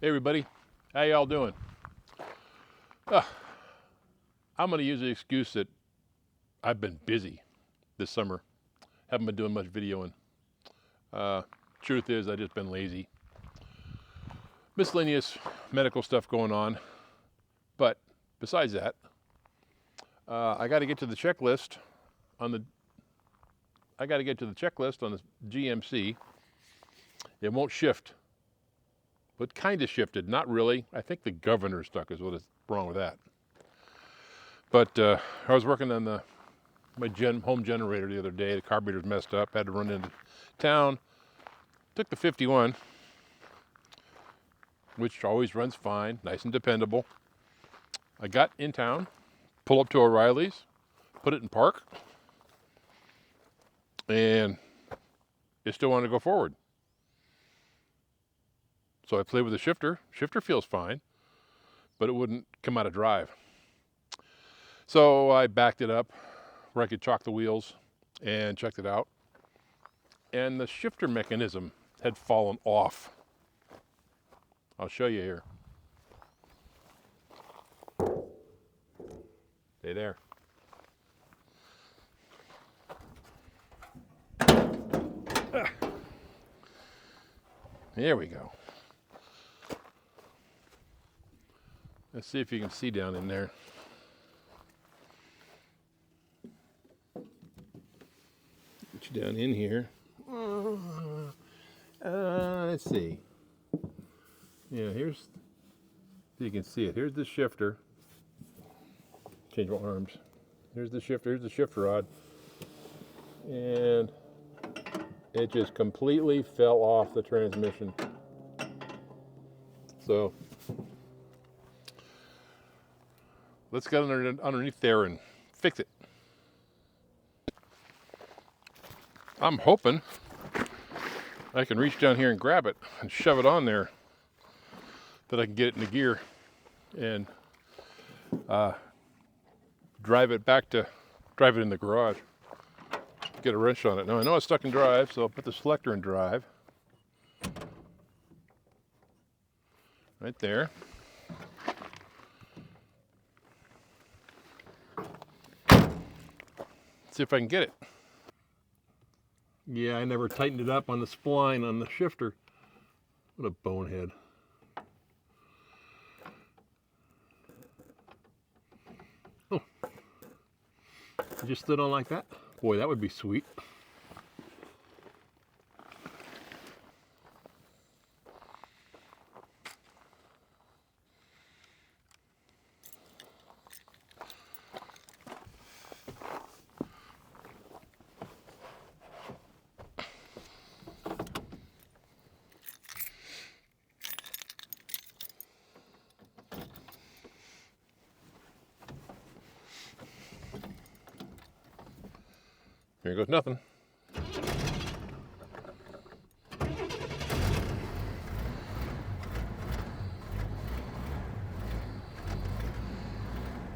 Hey everybody, how y'all doing? Uh, I'm going to use the excuse that I've been busy this summer. Haven't been doing much videoing. Truth is, I've just been lazy. Miscellaneous medical stuff going on. But besides that, I got to get to the checklist on the GMC. It won't shift. But kind of shifted, not really. I think the governor stuck is what is wrong with that. But I was working on my home generator the other day. The carburetor's messed up. Had to run into town. Took the 51, which always runs fine, nice and dependable. I got in town, pull up to O'Reilly's, put it in park, and it still wanted to go forward. So I played with the shifter. Shifter feels fine, but it wouldn't come out of drive. So I backed it up where I could chalk the wheels and checked it out. And the shifter mechanism had fallen off. I'll show you here. Stay there. There we go. Let's see if you can see down in there. Get you down in here. Let's see. Yeah, here's, so you can see it. Here's the shifter. Change my arms. Here's the shifter rod. And it just completely fell off the transmission. So let's get underneath there and fix it. I'm hoping I can reach down here and grab it and shove it on there, that I can get it into gear and drive it in the garage. Get a wrench on it. Now I know it's stuck in drive, so I'll put the selector in drive. Right there. See if I can get it. Yeah, I never tightened it up on the spline on the shifter. What a bonehead. Oh. It just stood on like that? Boy, that would be sweet. Here goes nothing.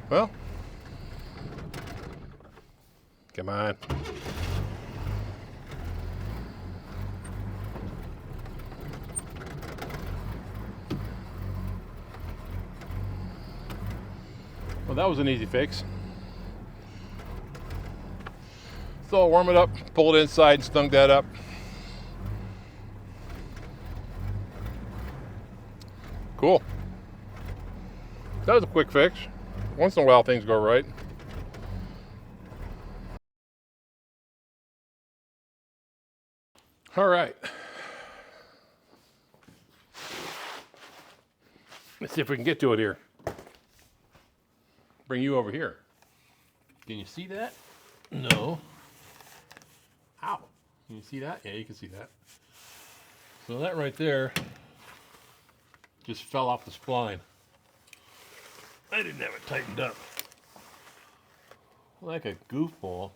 Well, come on. Well, that was an easy fix. So I'll warm it up, pull it inside, and snug that up. Cool. That was a quick fix. Once in a while things go right. All right. Let's see if we can get to it here. Bring you over here. Can you see that? No. Ow. Can you see that? Yeah, you can see that. So that right there just fell off the spline. I didn't have it tightened up. Like a goofball.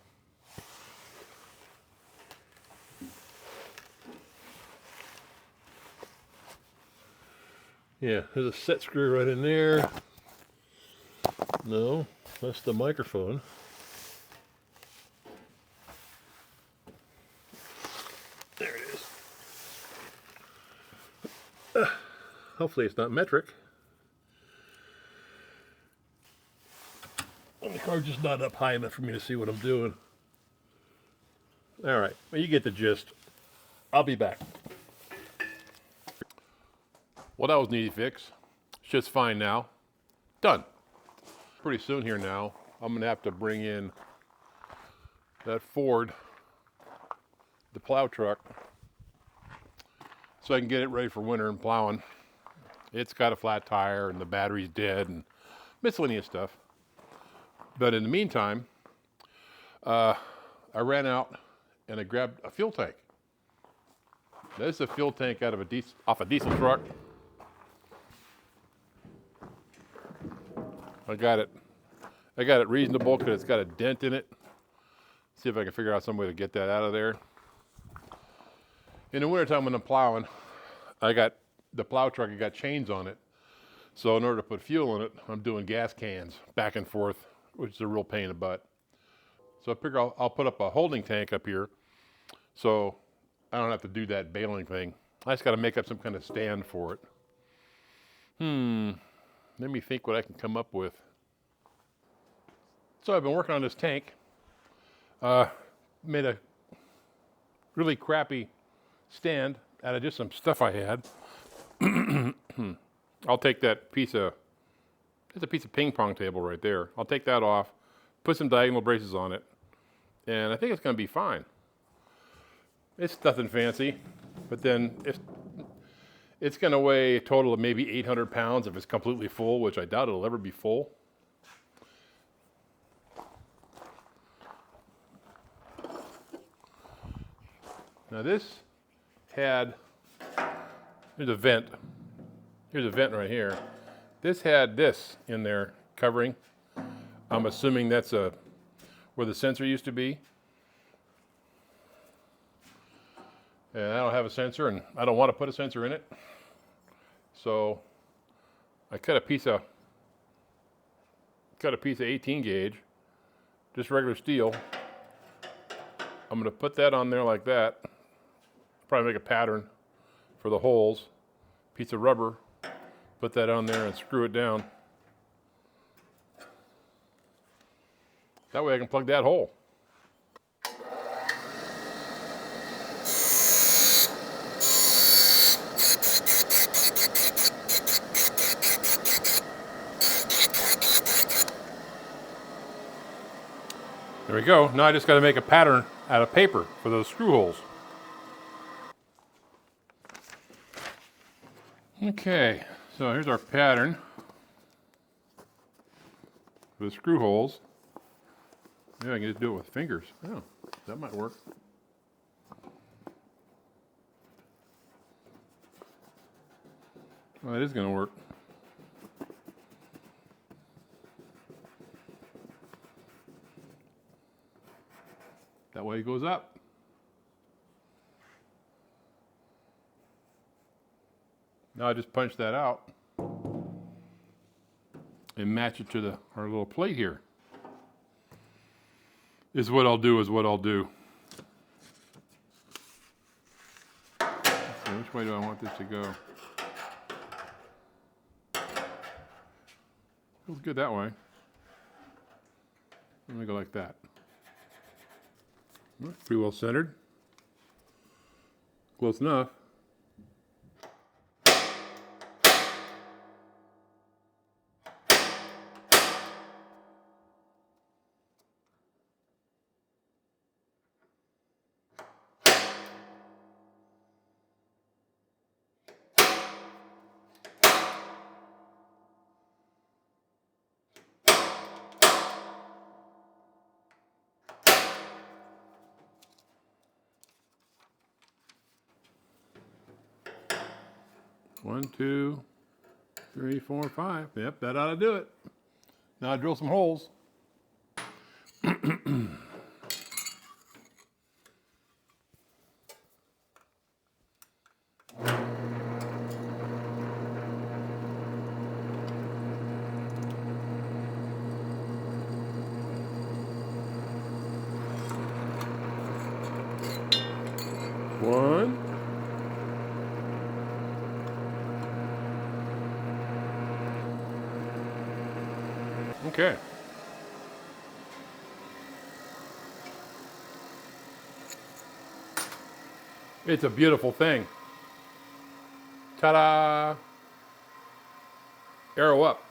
Yeah, there's a set screw right in there. No, that's the microphone. There it is. Hopefully it's not metric. And the car's just not up high enough for me to see what I'm doing. All right, well, you get the gist. I'll be back. Well, that was an easy fix. Shit's fine now. Done. Pretty soon here now, I'm gonna have to bring in that Ford, the plow truck, so I can get it ready for winter and plowing. It's got a flat tire and the battery's dead and miscellaneous stuff. But in the meantime, I ran out and I grabbed a fuel tank. This is a fuel tank out of off a diesel truck. I got it reasonable because it's got a dent in it. See if I can figure out some way to get that out of there. In the wintertime when I'm plowing, I got the plow truck, I got chains on it. So in order to put fuel in it, I'm doing gas cans back and forth, which is a real pain in the butt. So I figure I'll put up a holding tank up here so I don't have to do that baling thing. I just got to make up some kind of stand for it. Let me think what I can come up with. So I've been working on this tank. Made a really crappy stand out of just some stuff I had. I'll take that piece of, there's a piece of ping pong table right there. I'll take that off, put some diagonal braces on it, and I think it's going to be fine. It's nothing fancy, but then it's going to weigh a total of maybe 800 pounds if it's completely full, which I doubt it'll ever be full. Now this had, here's a vent right here. This had this in there covering. I'm assuming that's where the sensor used to be. And I don't have a sensor and I don't want to put a sensor in it. So I cut a piece of 18 gauge, just regular steel. I'm going to put that on there like that. Probably make a pattern for the holes. Piece of rubber, put that on there and screw it down. That way I can plug that hole. There we go. Now I just got to make a pattern out of paper for those screw holes. Okay, so here's our pattern for the screw holes. Maybe I can just do it with fingers. Oh, that might work. Well, that is going to work. That way it goes up. Now I just punch that out and match it to our little plate here. Is what I'll do. Let's see, which way do I want this to go? Feels good that way. Let me go like that. Pretty well centered. Close enough. One, two, three, 4, 5. Yep, that ought to do it. Now I drill some holes. One. Okay. It's a beautiful thing. Ta-da! Arrow up.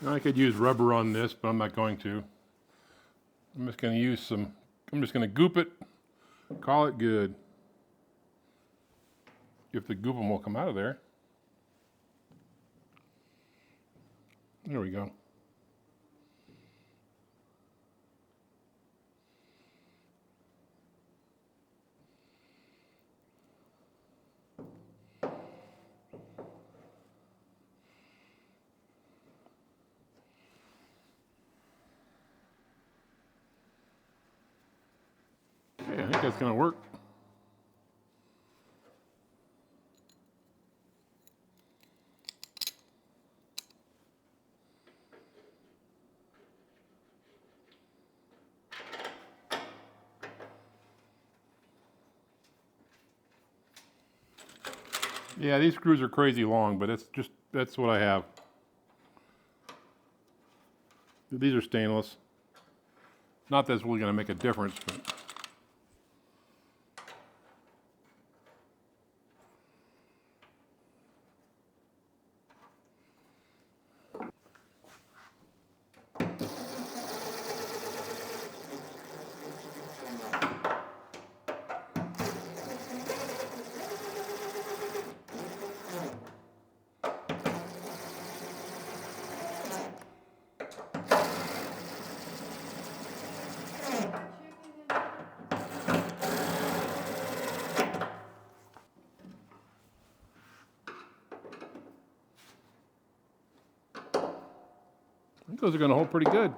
Now I could use rubber on this, but I'm not going to. I'm just going to use some, I'm just going to goop it, call it good. If the goopum will come out of there. There we go. Okay, I think that's going to work. Yeah, these screws are crazy long, but that's what I have. These are stainless. Not that it's really going to make a difference, but I think those are going to hold pretty good.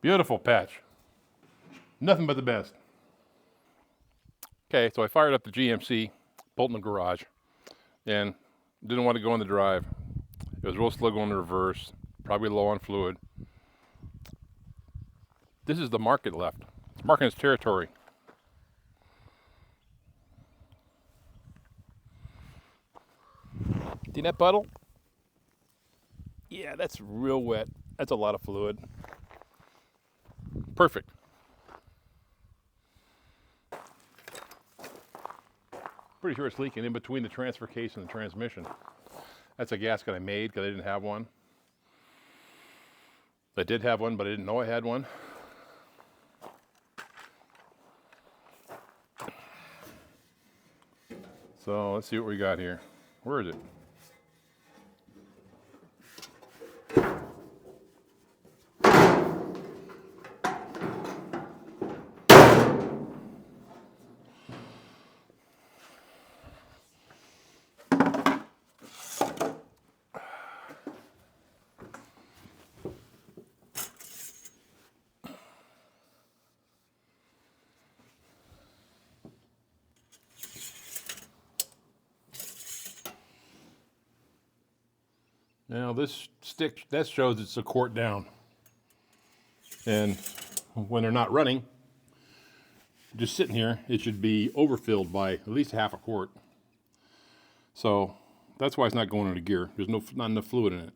Beautiful patch. Nothing but the best. Okay, so I fired up the GMC, pulled in the garage, and didn't want to go in the drive. It was real slow going in reverse, probably low on fluid. This is the market left. It's marking its territory. See that puddle? Yeah, that's real wet. That's a lot of fluid. Perfect. Pretty sure it's leaking in between the transfer case and the transmission. That's a gasket I made because I didn't have one. I did have one, but I didn't know I had one. So let's see what we got here. Where is it? Now this stick, that shows it's a quart down. And when they're not running, just sitting here, it should be overfilled by at least half a quart. So that's why it's not going into gear. There's not enough fluid in it.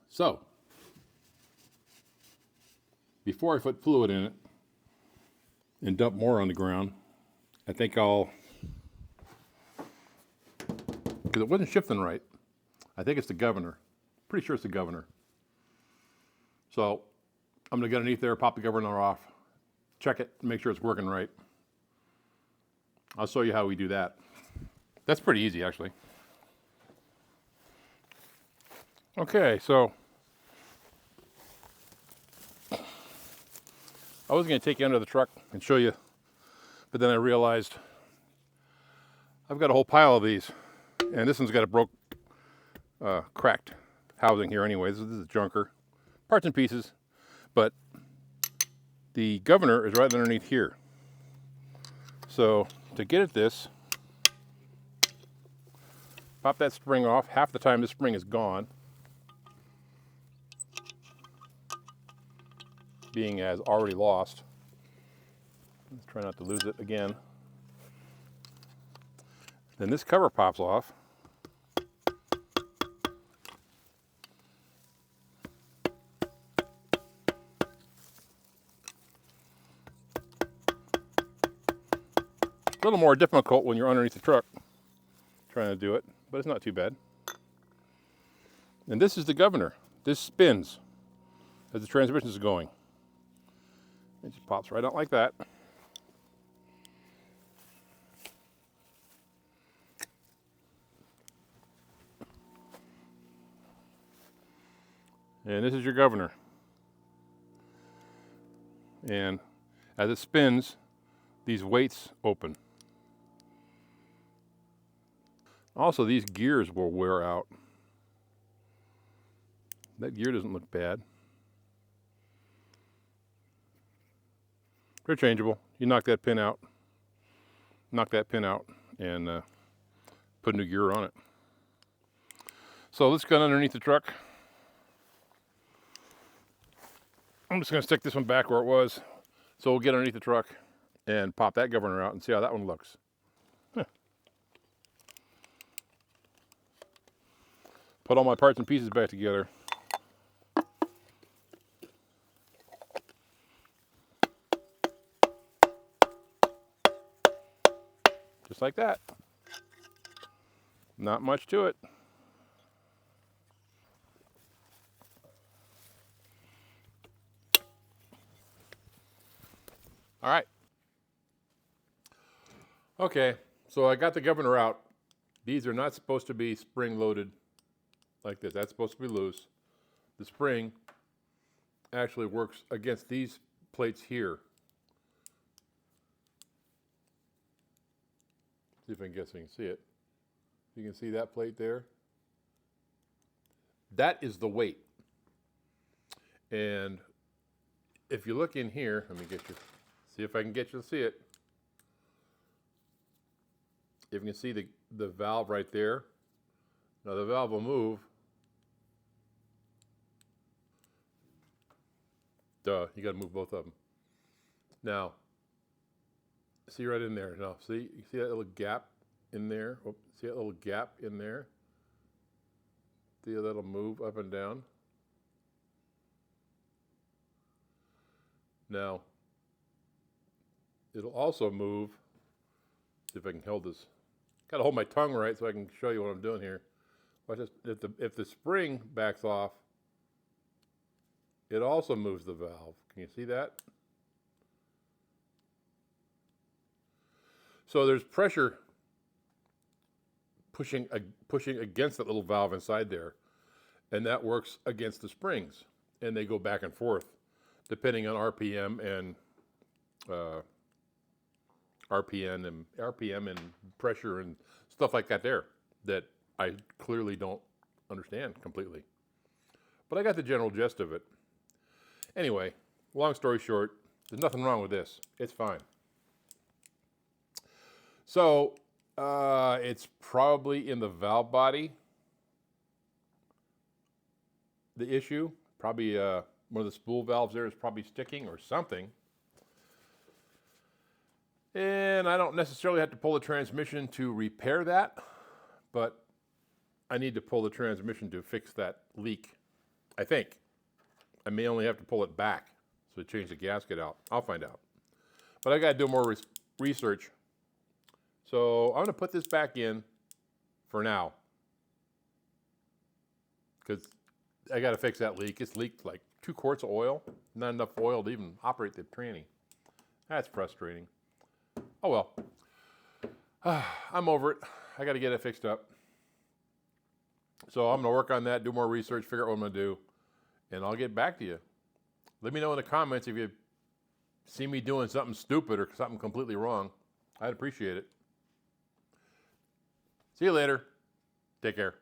So before I put fluid in it and dump more on the ground, I think I'll, because it wasn't shifting right. I think it's the governor. Pretty sure it's the governor. So I'm gonna get underneath there, pop the governor off, check it, make sure it's working right. I'll show you how we do that. That's pretty easy, actually. Okay, so I was gonna take you under the truck and show you, but then I realized I've got a whole pile of these, and this one's got a cracked housing here anyway. This is a junker. Parts and pieces, but the governor is right underneath here. So to get at this, pop that spring off. Half the time this spring is gone. being as already lost. Let's try not to lose it again. Then this cover pops off. A little more difficult when you're underneath the truck trying to do it, but it's not too bad. And this is the governor. This spins as the transmission is going. It just pops right out like that. And this is your governor. And as it spins, these weights open. Also, these gears will wear out. That gear doesn't look bad. They're changeable. You knock that pin out, and put a new gear on it. So let's get underneath the truck. I'm just going to stick this one back where it was. So we'll get underneath the truck and pop that governor out and see how that one looks. Put all my parts and pieces back together. Just like that. Not much to it. All right. Okay, so I got the governor out. These are not supposed to be spring loaded like this. That's supposed to be loose. The spring actually works against these plates here. See if I can guess so you can see it. You can see that plate there. That is the weight. And if you look in here, let me get you, see if I can get you to see it. If you can see the valve right there. Now the valve will move. Duh, you got to move both of them. Now, see right in there. Now, see, you see that little gap in there? Oh, see that little gap in there? See how that'll move up and down? Now, it'll also move. See if I can hold this. Got to hold my tongue right so I can show you what I'm doing here. Watch this. If the spring backs off, it also moves the valve. Can you see that? So there's pressure pushing against that little valve inside there, and that works against the springs, and they go back and forth depending on RPM and RPM and pressure and stuff like that there that I clearly don't understand completely. But I got the general gist of it. Anyway, long story short, there's nothing wrong with this. It's fine. So it's probably in the valve body, the issue. Probably one of the spool valves there is probably sticking or something. And I don't necessarily have to pull the transmission to repair that, but I need to pull the transmission to fix that leak, I think. I may only have to pull it back, so change the gasket out. I'll find out. But I got to do more research. So I'm going to put this back in for now, because I got to fix that leak. It's leaked like 2 quarts of oil, not enough oil to even operate the tranny. That's frustrating. Oh well, I'm over it. I got to get it fixed up. So I'm going to work on that, do more research, figure out what I'm going to do, and I'll get back to you. Let me know in the comments if you see me doing something stupid or something completely wrong. I'd appreciate it. See you later. Take care.